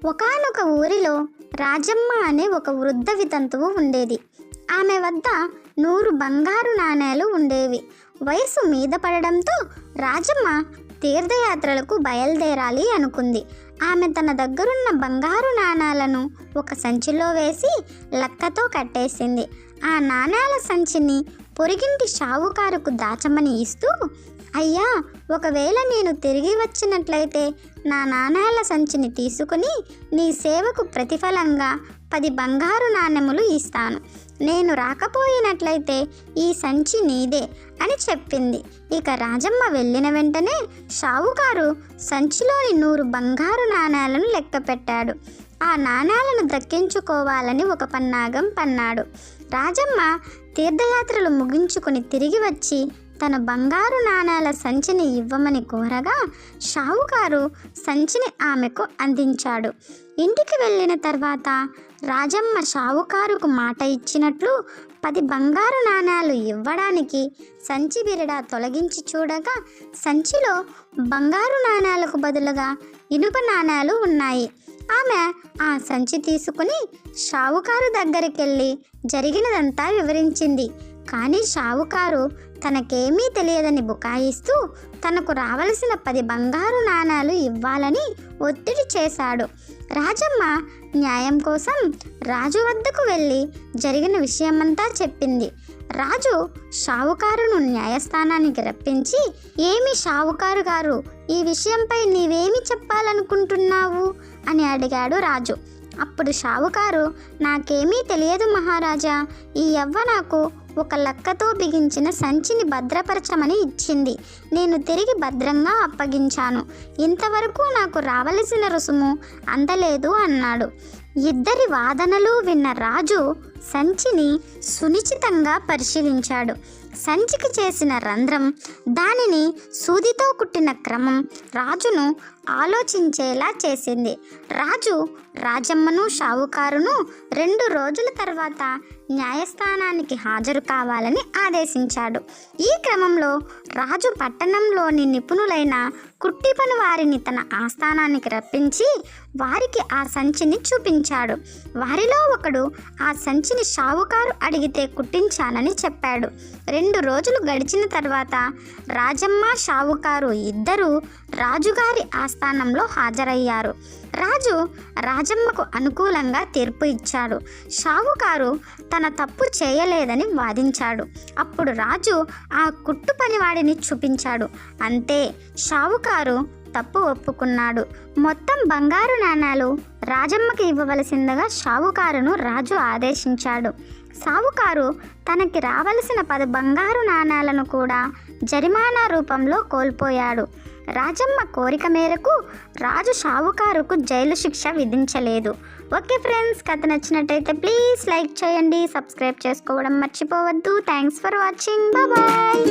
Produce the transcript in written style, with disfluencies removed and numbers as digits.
ఒకానొక ఊరిలో రాజమ్మ అనే ఒక వృద్ధ వితంతువు ఉండేది. ఆమె వద్ద 100 బంగారు నాణేలు ఉండేవి. వయసు మీద పడడంతో రాజమ్మ తీర్థయాత్రలకు బయలుదేరాలి అనుకుంది. ఆమె తన దగ్గరున్న బంగారు నాణాలను ఒక సంచిలో వేసి లక్కతో కట్టేసింది. ఆ నాణేల సంచిని పొరిగింటి షావుకారుకు దాచమని ఇస్తూ, అయ్యా, ఒకవేళ నేను తిరిగి వచ్చినట్లయితే నా నాణేల సంచిని తీసుకుని నీ సేవకు ప్రతిఫలంగా 10 బంగారు నాణెములు ఇస్తాను. నేను రాకపోయినట్లయితే ఈ సంచి నీదే అని చెప్పింది. ఇక రాజమ్మ వెళ్ళిన వెంటనే షావుకారు సంచిలోని 100 బంగారు నాణేలను లెక్క పెట్టాడు. ఆ నాణేలను దక్కించుకోవాలని ఒక పన్నాగం పన్నాడు. రాజమ్మ తీర్థయాత్రలు ముగించుకుని తిరిగి వచ్చి తన బంగారు నాణేల సంచిని ఇవ్వమని కోరగా షావుకారు సంచిని ఆమెకు అందించాడు. ఇంటికి వెళ్ళిన తర్వాత రాజమ్మ షావుకారుకు మాట ఇచ్చినట్లు 10 బంగారు నాణేలు ఇవ్వడానికి సంచి బిరడా తొలగించి చూడగా సంచిలో బంగారు నాణేలకు బదులుగా ఇనుప నాణేలు ఉన్నాయి. ఆమె ఆ సంచి తీసుకుని షావుకారు దగ్గరికి వెళ్ళి జరిగినదంతా వివరించింది. కానీ షావుకారు తనకేమీ తెలియదని బుకాయిస్తూ తనకు రావలసిన 10 బంగారు నాణేలు ఇవ్వాలని ఒత్తిడి చేశాడు. రాజమ్మ న్యాయం కోసం రాజు వద్దకు వెళ్ళి జరిగిన విషయమంతా చెప్పింది. రాజు షావుకారును న్యాయస్థానానికి రప్పించి, ఏమి షావుకారు గారు, ఈ విషయంపై నీవేమి చెప్పాలనుకుంటున్నావు అని అడిగాడు రాజు. అప్పుడు షావుకారు, నాకేమీ తెలియదు మహారాజా, ఈ యవ్వ నాకు ఒక లక్కతో బిగించిన సంచిని భద్రపరచమని ఇచ్చింది. నేను తిరిగి భద్రంగా అప్పగించాను. ఇంతవరకు నాకు రావలసిన రుసుము అందలేదు అన్నాడు. ఇద్దరి వాదనలు విన్న రాజు సంచిని సునిశ్చితంగా పరిశీలించాడు. సంచికి చేసిన రంధ్రం, దానిని సూదితో కుట్టిన క్రమం రాజును ఆలోచించేలా చేసింది. రాజు రాజమ్మను షావుకారును 2 రోజుల తర్వాత న్యాయస్థానానికి హాజరు కావాలని ఆదేశించాడు. ఈ క్రమంలో రాజు పట్టణంలోని నిపుణులైన కుట్టి పని వారిని తన ఆస్థానానికి రప్పించి వారికి ఆ సంచిని చూపించాడు. వారిలో ఒకడు ఆ సంచిని షావుకారు అడిగితే కుట్టించానని చెప్పాడు. 2 రోజులు గడిచిన తర్వాత రాజమ్మ షావుకారు ఇద్దరూ రాజుగారి ఆస్థానంలో హాజరయ్యారు. రాజు రాజమ్మకు అనుకూలంగా తీర్పు ఇచ్చాడు. షావుకారు తన తప్పు చేయలేదని వాదించాడు. అప్పుడు రాజు ఆ కుట్టు పనివాడిని చూపించాడు. అంతే, షావుకారు తప్పు ఒప్పుకున్నాడు. మొత్తం బంగారు నాణేలు రాజమ్మకి ఇవ్వవలసిందిగా షావుకారును రాజు ఆదేశించాడు. షావుకారు తనకి రావలసిన 10 బంగారు నాణేలను కూడా జరిమానా రూపంలో కోల్పోయాడు. రాజమ్మ కోరిక మేరకు రాజు షావుకారుకు జైలు శిక్ష విధించలేదు. ఓకే ఫ్రెండ్స్, కథ నచ్చినట్టయితే ప్లీజ్ లైక్ చేయండి, సబ్స్క్రైబ్ చేసుకోవడం మర్చిపోవద్దు. Thanks for watching, bye.